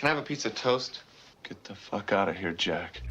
Can I have a piece of toast? Get the fuck out of here, Jack.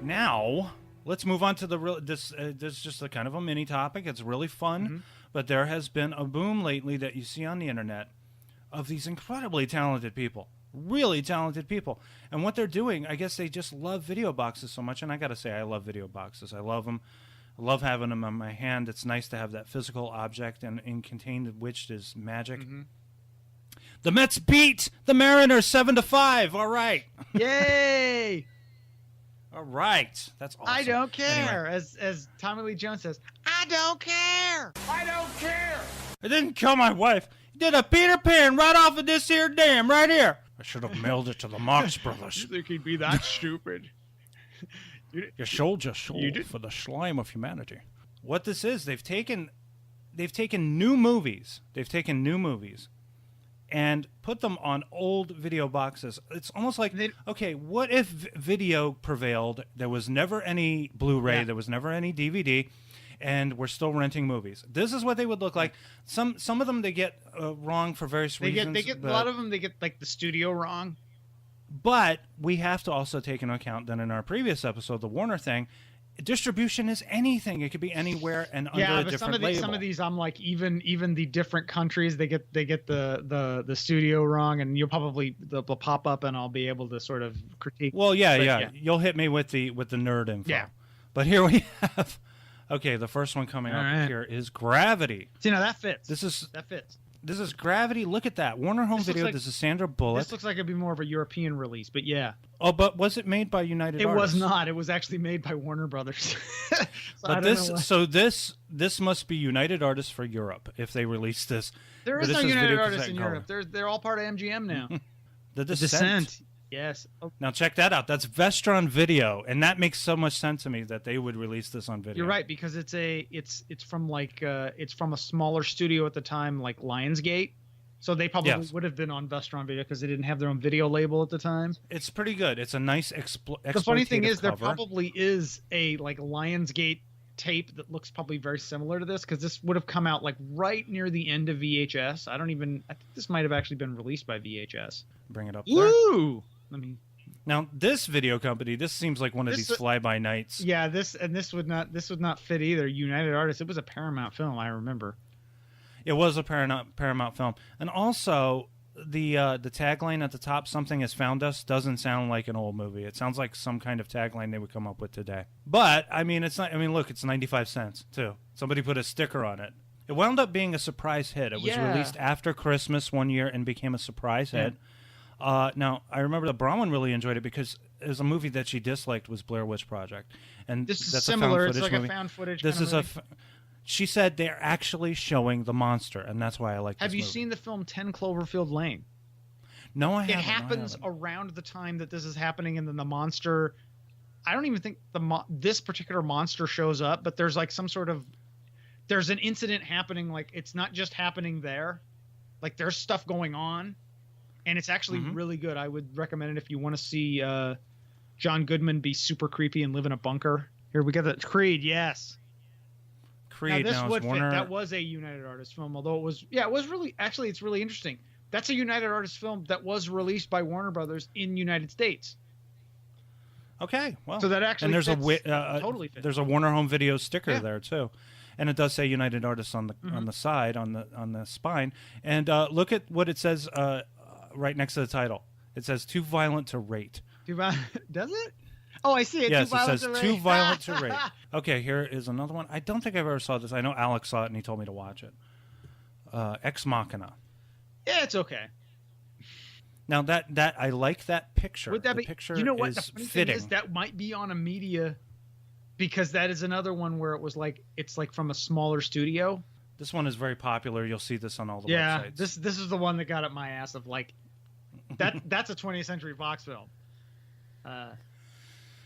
Now, let's move on to the real. This is just a kind of a mini topic. It's really fun, but there has been a boom lately that you see on the internet of these incredibly talented people, really talented people, and what they're doing. I guess they just love video boxes so much, and I got to say, I love video boxes. I love them. I love having them in my hand. It's nice to have that physical object, and contained which is magic. The Mets beat the Mariners 7-5. All right, Yay! all right, that's awesome. I don't care, Anyway. as Tommy Lee Jones says. I don't care. I don't care. I didn't kill my wife. He did a Peter Pan right off of this here dam right here. I should have mailed it to the Marx Brothers. You think he'd be that stupid? Your soldier soul for the slime of humanity. What this is, they've taken new movies. They've taken new movies and put them on old video boxes. It's almost like, okay, what if video prevailed? There was never any Blu-ray, there was never any DVD, and we're still renting movies. This is what they would look like. Some of them they get wrong for various reasons. They get a lot of them. They get like the studio wrong. But we have to also take into account that in our previous episode, the Warner thing, distribution is anything. It could be anywhere and under a different label. Some of these, I'm like, even the different countries, they get the studio wrong, and they'll pop up, and I'll be able to sort of critique. Well, yeah. You'll hit me with the nerd info. Yeah. But here we have. Okay, the first one coming up here is Gravity. See, now that fits. That fits. This is Gravity. Look at that. Warner Home Video. This is Sandra Bullock. This looks like it'd be more of a European release, but yeah. Oh, but was it made by United Artists? It was not. It was actually made by Warner Brothers. But this must be United Artists for Europe if they release this. There is no United Artists in Europe. They're all part of MGM now. The Descent. Yes. Oh. Now check that out. That's Vestron Video, and that makes so much sense to me that they would release this on video. You're right, because it's from a smaller studio at the time, like Lionsgate. So they probably would have been on Vestron Video because they didn't have their own video label at the time. It's pretty good. It's a nice exploitative The funny thing is, cover. there probably is a like Lionsgate tape that looks probably very similar to this, because this would have come out like right near the end of VHS. I think this might have actually been released by VHS. Bring it up there. Woo! Now this video company, this seems like one of these fly-by-nights. Yeah, this would not fit either. United Artists. It was a Paramount film, I remember. It was a Paramount film, and also the tagline at the top, "Something has found us," doesn't sound like an old movie. It sounds like some kind of tagline they would come up with today. But I mean, it's not. I mean, look, it's 95 cents too. Somebody put a sticker on it. It wound up being a surprise hit. It was released after Christmas one year and became a surprise hit. Now, I remember that Bronwyn really enjoyed it because it was a movie that she disliked was Blair Witch Project. And this is that's similar. A found footage it's like movie. a found footage. This is she said they're actually showing the monster, and that's why I like this Have you movie. seen the film 10 Cloverfield Lane? No, I haven't. It happens around the time that this is happening, and then the monster... I don't even think this particular monster shows up, but there's like some sort of... There's an incident happening, like it's not just happening there. Like there's stuff going on. And it's actually really good. I would recommend it if you want to see John Goodman be super creepy and live in a bunker. Here we got the Creed. Yes, Creed. Now this would Warner... fit. That was a United Artists film, although it was really actually it's really interesting. That's a United Artists film that was released by Warner Brothers in United States. Okay, well, so that actually and there's totally fits. There's a Warner Home Video sticker there too. And it does say United Artists on the side on the spine. And look at what it says right next to the title. It says "Too Violent to Rate." Does it? Oh, I see it. Yes, it says "Too Violent to Rate." Okay, here is another one. I don't think I've ever saw this. I know Alex saw it and he told me to watch it. Ex Machina. Yeah, it's okay. Now that I like that picture. Would that the be? picture You know what? is The funny fitting. thing is that might be on a media, because that is another one where it's like from a smaller studio. This one is very popular. You'll see this on all the yeah, websites. this is the one that got up my ass of like that's a 20th Century Fox film.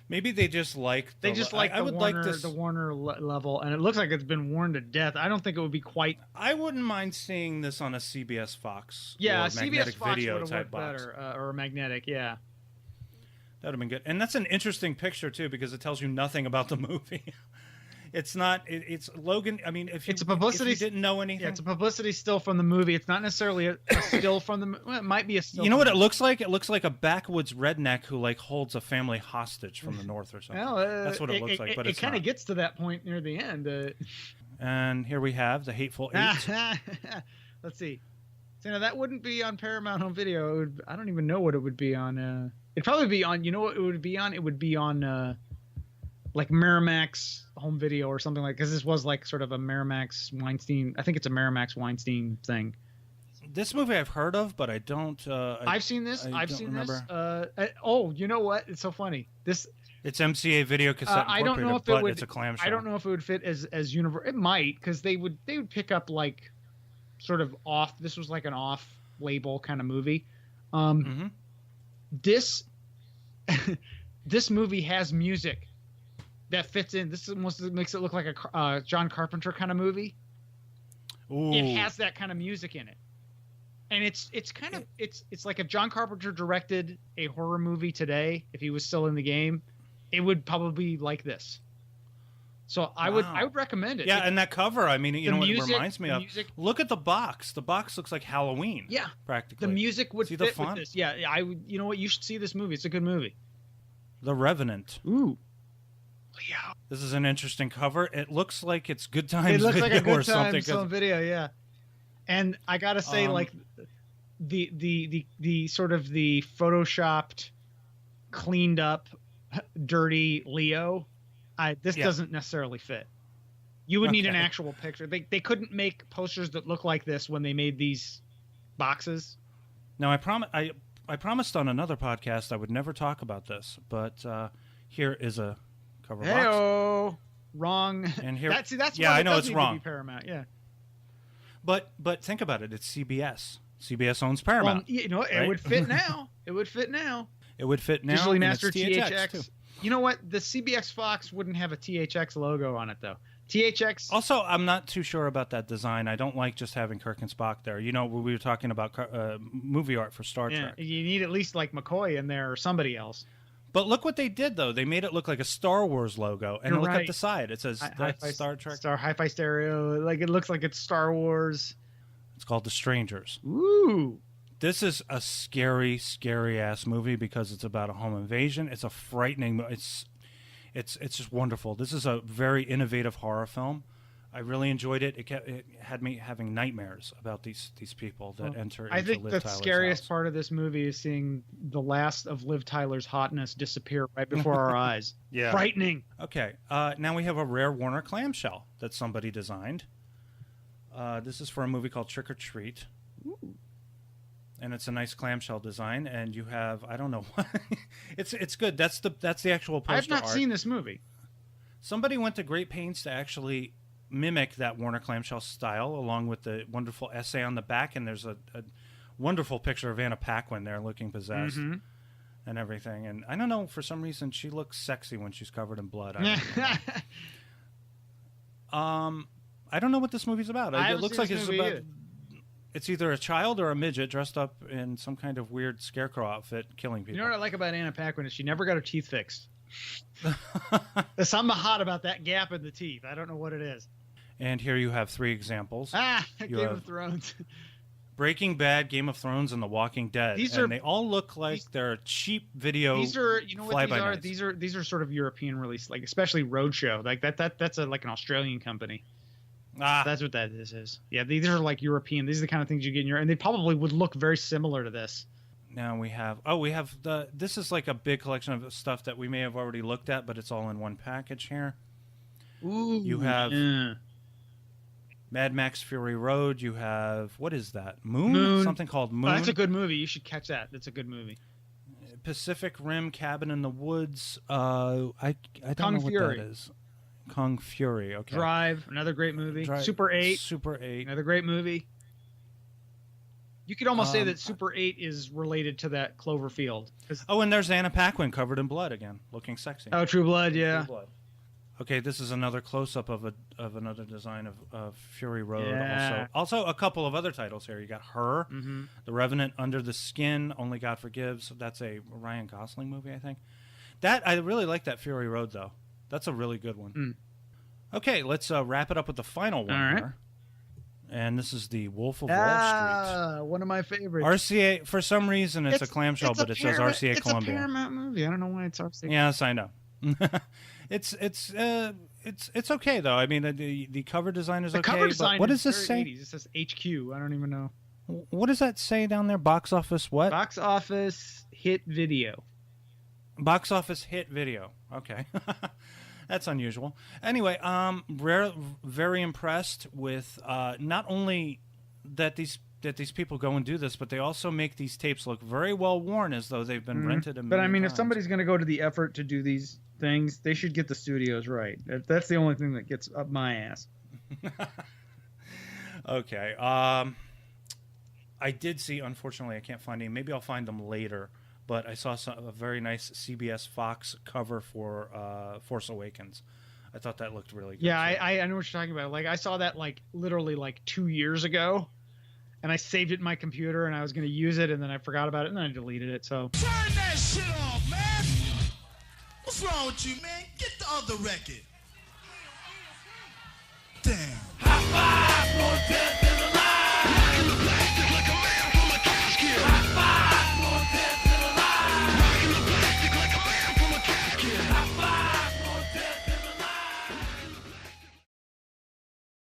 Maybe they just like the Warner level, and it looks like it's been worn to death. I don't think it would be quite. I wouldn't mind seeing this on a CBS Fox. Yeah, or CBS magnetic Fox video would have type worked box. better, or a magnetic. Yeah. That would have been good. And that's an interesting picture, too, because it tells you nothing about the movie. It's not. It's Logan. I mean, if you didn't know anything, yeah, it's a publicity still from the movie. It's not necessarily a still from the. Well, it might be a still. You know what it looks like? It looks like a backwoods redneck who like holds a family hostage from the north or something. Well, that's what it looks like. But it kind of gets to that point near the end. And here we have the Hateful Eight. Let's see. So now that wouldn't be on Paramount Home Video. I don't even know what it would be on. It'd probably be on. You know what it would be on? It would be on. Like Miramax Home Video or something like, because this was like sort of a Miramax Weinstein. I think it's a Miramax Weinstein thing. This movie I've heard of, but I don't. I've seen this. I've seen remember. This. Oh, you know what? It's so funny. It's MCA Video Cassette I don't know if but it would. It's a clamshell. I don't know if it would fit as universal. It might, because they would pick up like sort of off. This was like an off label kind of movie. This this movie has music that fits in. This almost makes it look like a John Carpenter kind of movie. Ooh. It has that kind of music in it, and it's kind of it's like if John Carpenter directed a horror movie today, if he was still in the game, it would probably be like this. So I would recommend it. Yeah, and that cover, I mean, you know what it reminds me of? Look at the box. The box looks like Halloween. Yeah, practically. The music would fit with this. Yeah, I would. You know what? You should see this movie. It's a good movie. The Revenant. Ooh. Yeah. This is an interesting cover. It looks like it's Good Times. It looks Video like a Good Times Video, yeah. And I gotta say, like the sort of the photoshopped, cleaned up, dirty Leo, this doesn't necessarily fit. You would need an actual picture. They couldn't make posters that look like this when they made these boxes. Now I promised on another podcast I would never talk about this, but here is a cover box. Hey-oh. Wrong. And here, that's yeah, why I know it's need wrong. To be Paramount, yeah. But think about it. It's CBS. CBS owns Paramount. Well, you know, it would fit now. It would fit now. It would fit now. Digitally mastered THX. Too. You know what? The CBS Fox wouldn't have a THX logo on it, though. THX. Also, I'm not too sure about that design. I don't like just having Kirk and Spock there. You know, we were talking about movie art for Star Trek. You need at least like McCoy in there or somebody else. But look what they did, though. They made it look like a Star Wars logo. And look at the side. It says Star Trek. Hi-Fi Stereo. Like, it looks like it's Star Wars. It's called The Strangers. Ooh. This is a scary, scary-ass movie because it's about a home invasion. It's a frightening... It's just wonderful. This is a very innovative horror film. I really enjoyed it. It had me having nightmares about these people that enter into Liv Tyler's house. I think the scariest part of this movie is seeing the last of Liv Tyler's hotness disappear right before our eyes. Yeah. Frightening. Okay. Now we have a rare Warner clamshell that somebody designed. This is for a movie called Trick or Treat. Ooh. And it's a nice clamshell design, and you have I don't know what it's good. That's the actual poster I've not art. seen this movie. Somebody went to great pains to actually mimic that Warner clamshell style, along with the wonderful essay on the back. And there's a wonderful picture of Anna Paquin there looking possessed and everything. And I don't know, for some reason she looks sexy when she's covered in blood. I don't know what this movie's about. It looks like it's about. It's either a child or a midget dressed up in some kind of weird scarecrow outfit killing people. You know what I like about Anna Paquin is she never got her teeth fixed. There's something hot about that gap in the teeth. I don't know what it is. And here you have 3 examples. Game of Thrones. Breaking Bad, Game of Thrones, and The Walking Dead. They all look like they're cheap video. These are, you know what these are? These are sort of European release, like especially Roadshow. Like that's like an Australian company. That's what that is. Yeah, these are like European. These are the kind of things you get in your, and they probably would look very similar to this. Now we have this is like a big collection of stuff that we may have already looked at, but it's all in one package here. Ooh, you have Mad Max Fury Road. You have, what is that? Moon? Something called Moon. Oh, that's a good movie. You should catch that. That's a good movie. Pacific Rim, Cabin in the Woods. I don't know what that is. Kung Fury. Okay. Drive, another great movie. Super 8. Super 8. Another great movie. You could almost say that Super 8 is related to that Cloverfield. Oh, and there's Anna Paquin covered in blood again, looking sexy. Oh, True Blood, yeah. True Blood. Okay, this is another close-up of another design of Fury Road. Yeah. Also, a couple of other titles here. You got Her, The Revenant, Under the Skin, Only God Forgives. That's a Ryan Gosling movie, I think. That I really like that Fury Road though. That's a really good one. Okay, let's wrap it up with the final one. All right. Here. And this is the Wolf of Wall Street. One of my favorites. RCA. For some reason, it's a clamshell, but it says RCA Columbia. It's a Paramount movie. I don't know why it's RCA. Yes, I know. It's okay though. I mean, the cover design is okay. Cover design. But what does this say? 80s. It says HQ. I don't even know. What does that say down there? Box office what? Box office hit video. Box office hit video. Okay. That's unusual. Anyway, very impressed with not only that these people go and do this, but they also make these tapes look very well worn, as though they've been rented. But I mean, times. if somebody's going to go to the effort to do these things, they should get the studios right. That's the only thing that gets up my ass. Okay. I did see. Unfortunately, I can't find any. Maybe I'll find them later. But I saw a very nice CBS Fox cover for Force Awakens. I thought that looked really good. Yeah, I know what you're talking about. Like, I saw that literally 2 years ago, and I saved it in my computer, and I was going to use it, and then I forgot about it, and then I deleted it. So turn that shit off, man. What's wrong with you, man? Get the other record. Damn. High five.